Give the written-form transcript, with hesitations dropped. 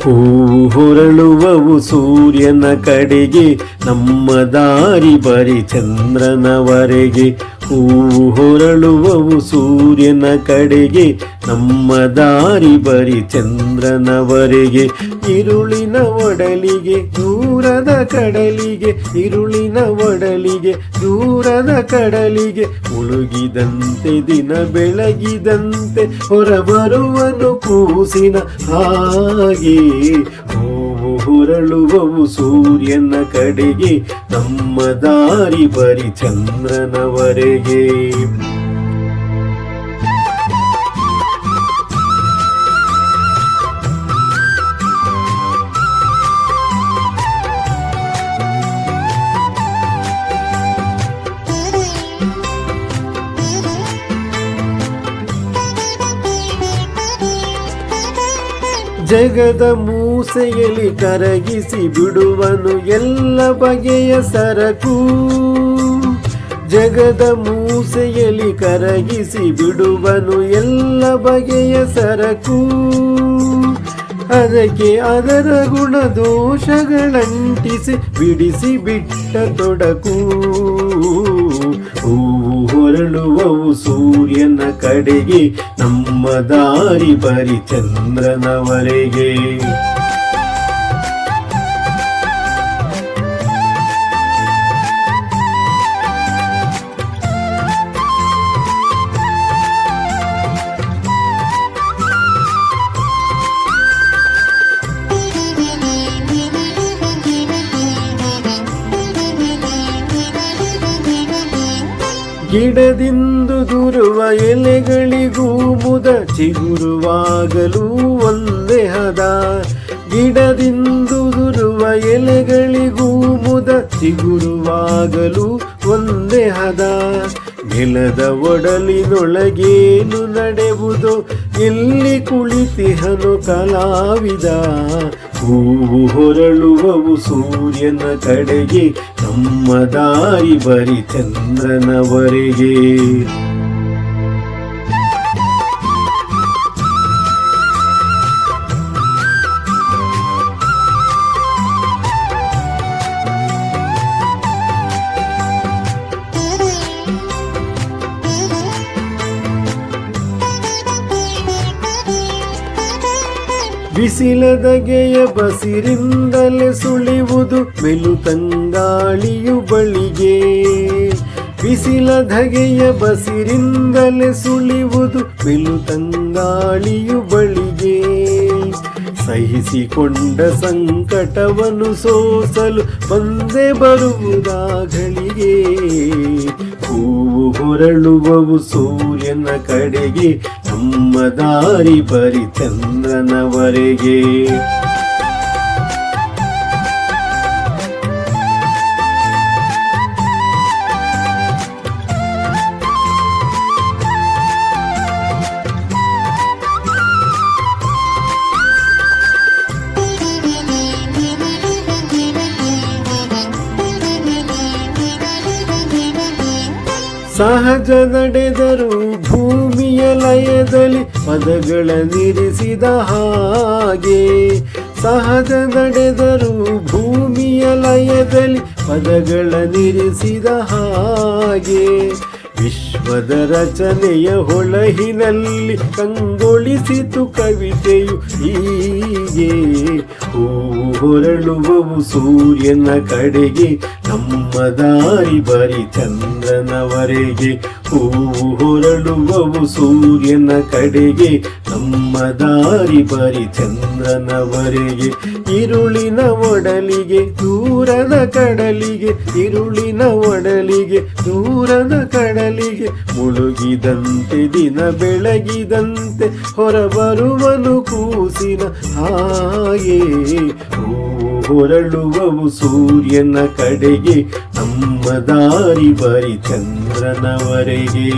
ಹೂವು ಹೊರಳುವವು ಸೂರ್ಯನ ಕಡೆಗೆ, ನಮ್ಮ ದಾರಿ ಬರಿ ಚಂದ್ರನವರೆಗೆ. ಹೂವು ಹೊರಳುವವು ಸೂರ್ಯನ ಕಡೆಗೆ, ನಮ್ಮ ದಾರಿ ಬರಿ ಚಂದ್ರನವರೆಗೆ. ഇരുളിನ ಒಡಲಿಗೆ ದೂರದ ಕಡಲಿಗೆ, ഇരുಳಿನ ಒಡಲಿಗೆ ದೂರದ ಕಡಲಿಗೆ, ಮುಳುಗಿದಂತೆ ದಿನ ಬೆಳಗಿದಂತೆ ಹೊರಬರುವನು ಕೂಸಿನ ಹಾಗೆ. ಹೂವು ಹೊರಳುವವು ಸೂರ್ಯನ ಕಡೆಗೆ, ನಮ್ಮ ದಾರಿ ಬರಿ ಚಂದ್ರನವರೆಗೆ. ಜಗದ ಮೂಸೆಯಲ್ಲಿ ಕರಗಿಸಿ ಬಿಡುವನು ಎಲ್ಲ ಬಗೆಯ ಸರಕು. ಜಗದ ಮೂಸೆಯಲ್ಲಿ ಕರಗಿಸಿ ಬಿಡುವನು ಎಲ್ಲ ಬಗೆಯ ಸರಕು. ಅದಕ್ಕೆ ಅದರ ಗುಣ ದೋಷಗಳಂಟಿಸಿ ಬಿಡಿಸಿ ಬಿಟ್ಟ ತೊಡಕು. ಹೂವು ಹೊರಳುವವು ಸೂರ್ಯನ ಕಡೆಗೆ, ನಮ್ಮ ದಾರಿ ಬರಿ ಚಂದ್ರನವರೆಗೆ. ಗಿಡದಿಂದು ದುರುವ ಎಲೆಗಳಿಗೂ ಮುದ ಚಿಗುರುವಾಗಲೂ ಒಂದೇ ಹದ. ಗಿಡದಿಂದು ದುರುವ ಎಲೆಗಳಿಗೂ ಮುದ ಚಿಗುರುವಾಗಲೂ ಒಂದೇ ಹದ. ನೆಲದ ಒಡಲಿನೊಳಗೇನು ನಡೆಯುವುದೋ ಎಲ್ಲಿ ಕುಳಿತಿಹನು ಕಲಾವಿದ. ಹೂವು ಹೊರಳುವವು ಸೂರ್ಯನ ಕಡೆಗೆ, ನಮ್ಮ ದಾರಿ ಬರಿ ಚಂದ್ರನವರೆಗೆ. ಬಿಸಿಲದಗೆಯ ಬಸಿರಿಂದಲೇ ಸುಳಿಯುವುದು ಮೆಲುತಂಗಾಳಿಯು ಬಳಿಗೆ. ಬಿಸಿಲದಗೆಯ ಬಸಿರಿಂದಲೇ ಸುಳಿಯುವುದು ಮೆಲುತಂಗಾಳಿಯು ಬಳಿಗೆ. ಸಹಿಸಿಕೊಂಡ ಸಂಕಟವನ್ನು ಸೋಸಲು ಬಂದೇ ಬರುವುದಾಗಳಿಗೆ. ಹೂವು ಹೊರಳುವವು ಸೂರ್ಯನ ಕಡೆಗೆ, ನಮ್ಮ ದಾರಿ ಬರಿ ಚಂದ್ರನವರೆಗೆ. ಸಹಜ ನಡೆದರು ಭೂಮಿಯ ಲಯದಲ್ಲಿ ಪದಗಳನ್ನಿರಿಸಿದ ಹಾಗೆ. ಸಹಜ ನಡೆದರು ಭೂಮಿಯ ಲಯದಲ್ಲಿ ಪದಗಳನ್ನಿರಿಸಿದ ಹಾಗೆ. ವಿಶ್ವದ ರಚನೆಯ ಹೊಳಹಿನಲ್ಲಿ ಕಂಗೊಳಿಸಿತು ಕವಿತೆಯು ಹೀಗೆ. ಹೂವು ಹೊರಳುವವು ಸೂರ್ಯನ ಕಡೆಗೆ, ನಮ್ಮ ದಾರಿ ಬರಿ ಚಂದ್ರನವರೆಗೆ. ಹೂವು ಹೊರಳುವವು ಸೂರ್ಯನ ಕಡೆಗೆ, ನಮ್ಮ ದಾರಿ ಬರಿ ಚಂದ್ರನವರೆಗೆ. ഇരുಳಿನ ಒಡಲಿಗೆ ದೂರದ ಕಡಲಿಗೆ, ഇരുಳಿನ ಒಡಲಿಗೆ ದೂರದ ಕಡಲಿಗೆ, ಮುಳುಗಿದಂತೆ ದಿನ ಬೆಳಗಿದಂತೆ ಹೊರಬರುವನು ಕೂಸಿನ ಹಾಗೆ. ಹೂವು ಹೊರಳುವವು ಸೂರ್ಯನ ಕಡೆಗೆ, ನಮ್ಮ ದಾರಿ ಬರಿ ಚಂದ್ರನವರೆಗೆ.